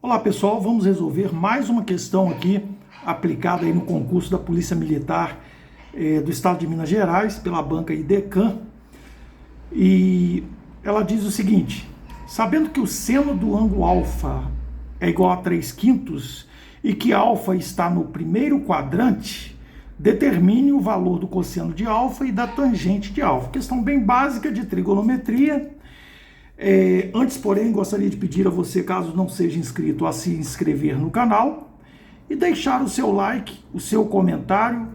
Olá pessoal, vamos resolver mais uma questão aqui aplicada aí no concurso da Polícia Militar do Estado de Minas Gerais, pela banca IDECAM. E ela diz o seguinte: sabendo que o seno do ângulo alfa é igual a 3/5 e que alfa está no primeiro quadrante, determine o valor do cosseno de alfa e da tangente de alfa. Questão bem básica de trigonometria. Antes, porém, gostaria de pedir a você, caso não seja inscrito, a se inscrever no canal e deixar o seu like, o seu comentário,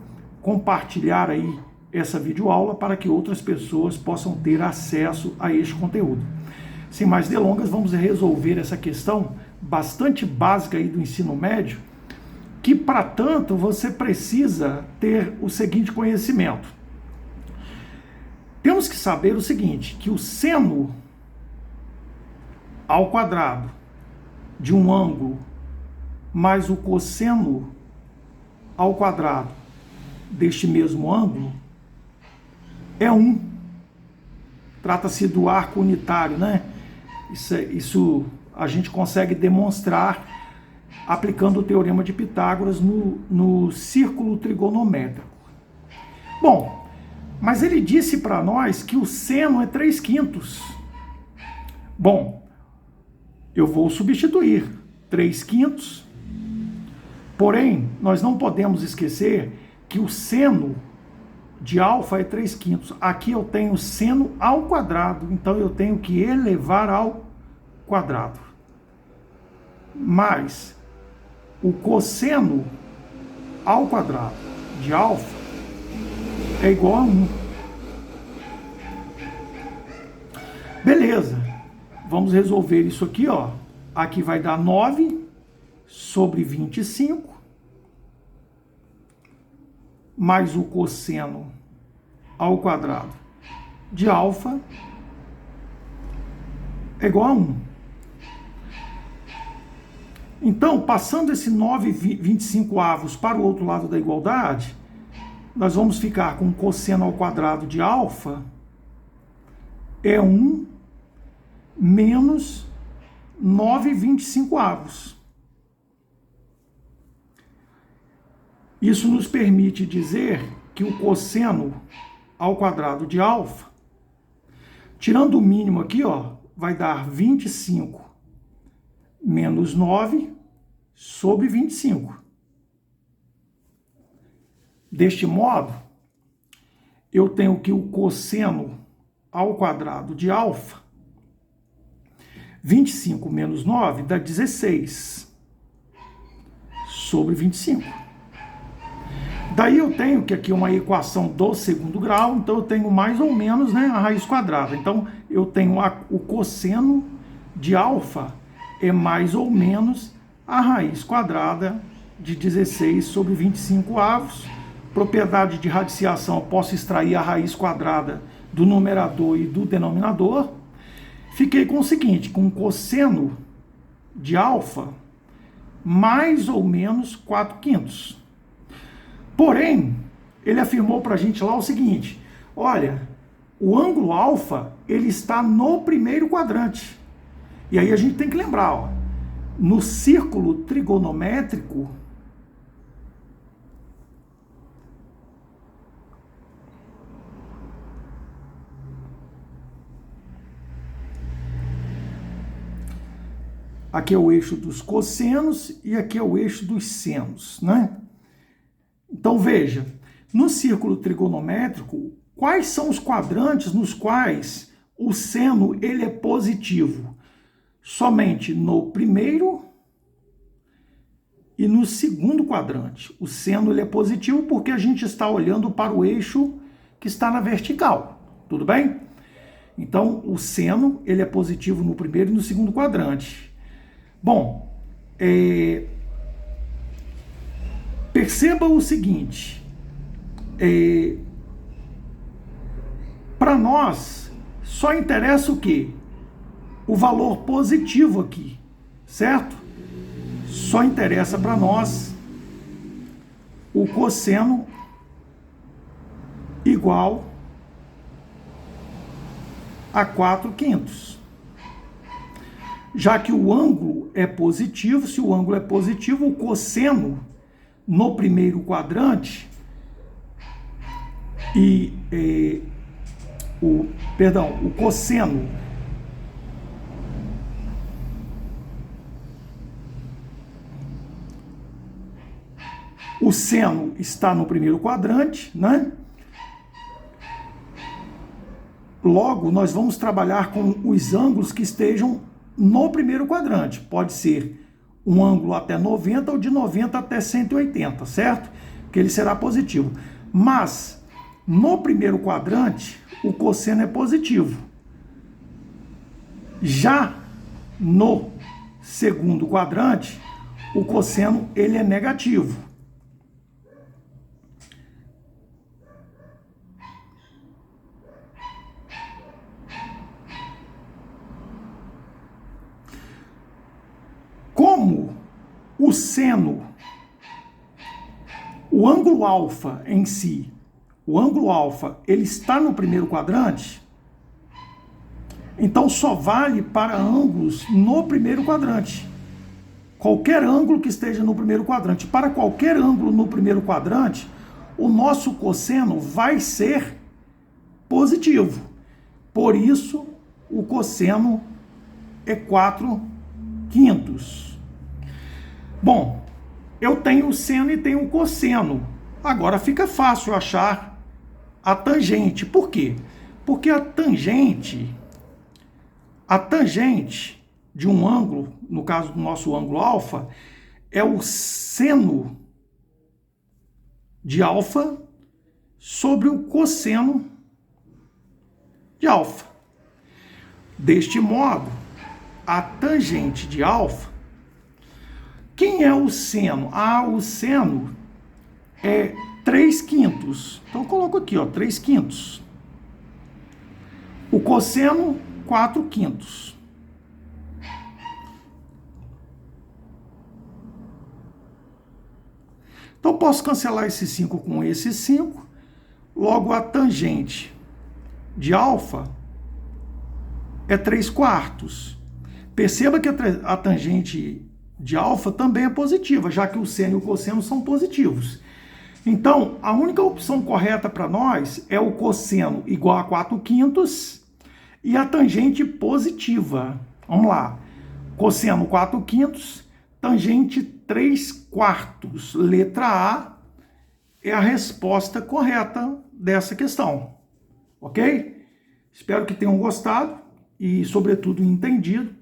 compartilhar aí essa videoaula para que outras pessoas possam ter acesso a este conteúdo. Sem mais delongas, vamos resolver essa questão bastante básica aí do ensino médio, que, para tanto, você precisa ter o seguinte conhecimento. Temos que saber o seguinte, que o seno ao quadrado de um ângulo mais o cosseno ao quadrado deste mesmo ângulo é 1. Trata-se do arco unitário, né? Isso a gente consegue demonstrar aplicando o teorema de Pitágoras no círculo trigonométrico. Bom, mas ele disse para nós que o seno é 3/5. Bom, eu vou substituir 3/5, porém, nós não podemos esquecer que o seno de alfa é 3/5. Aqui eu tenho seno ao quadrado, então eu tenho que elevar ao quadrado. Mais o cosseno ao quadrado de alfa é igual a 1. Beleza. Vamos resolver isso aqui, ó. Aqui vai dar 9 sobre 25, mais o cosseno ao quadrado de alfa é igual a 1. Então, passando esse 9/25 para o outro lado da igualdade, nós vamos ficar com o cosseno ao quadrado de alfa é 1 menos 9/25. Isso nos permite dizer que o cosseno ao quadrado de alfa, tirando o mínimo aqui, ó, vai dar 25 menos 9 sobre 25. Deste modo, eu tenho que o cosseno ao quadrado de alfa, 25 menos 9 dá 16 sobre 25. Daí eu tenho que aqui uma equação do segundo grau, então eu tenho mais ou menos, né, a raiz quadrada. Então eu tenho o cosseno de alfa é mais ou menos a raiz quadrada de 16 sobre 25 avos. Propriedade de radiciação, eu posso extrair a raiz quadrada do numerador e do denominador. Fiquei com o seguinte, com o cosseno de alfa mais ou menos 4/5. Porém, ele afirmou para a gente lá o seguinte: olha, o ângulo alfa ele está no primeiro quadrante. E aí a gente tem que lembrar, ó, no círculo trigonométrico, aqui é o eixo dos cossenos e aqui é o eixo dos senos, né? Então veja, no círculo trigonométrico, quais são os quadrantes nos quais o seno ele é positivo? Somente no primeiro e no segundo quadrante. O seno ele é positivo porque a gente está olhando para o eixo que está na vertical, tudo bem? Então o seno ele é positivo no primeiro e no segundo quadrante. Bom, perceba o seguinte, para nós só interessa o quê? O valor positivo aqui, certo? Só interessa para nós o cosseno igual a 4/5. Já que o ângulo é positivo, se o ângulo é positivo, o cosseno no primeiro quadrante o cosseno o seno está no primeiro quadrante, né? Logo, nós vamos trabalhar com os ângulos que estejam no primeiro quadrante. Pode ser um ângulo até 90 ou de 90 até 180, certo? Que ele será positivo. Mas, no primeiro quadrante, o cosseno é positivo. Já no segundo quadrante, o cosseno ele é negativo. Como o seno, o ângulo alfa em si, o ângulo alfa, ele está no primeiro quadrante, então só vale para ângulos no primeiro quadrante. Qualquer ângulo que esteja no primeiro quadrante. Para qualquer ângulo no primeiro quadrante, o nosso cosseno vai ser positivo. Por isso, o cosseno é 4/5. Bom, eu tenho o seno e tenho o cosseno. Agora fica fácil achar a tangente. Por quê? Porque a tangente de um ângulo, no caso do nosso ângulo alfa, é o seno de alfa sobre o cosseno de alfa. Deste modo, a tangente de alfa, quem é o seno? O seno é 3/5. Então eu coloco aqui, 3/5. O cosseno, 4/5. Então eu posso cancelar esse 5 com esse 5. Logo, a tangente de alfa é 3/4. Perceba que a tangente de alfa também é positiva, já que o seno e o cosseno são positivos. Então, a única opção correta para nós é o cosseno igual a 4/5 e a tangente positiva. Vamos lá. Cosseno 4/5, tangente 3/4. Letra A é a resposta correta dessa questão. Ok? Espero que tenham gostado e, sobretudo, entendido.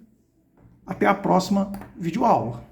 Até a próxima videoaula.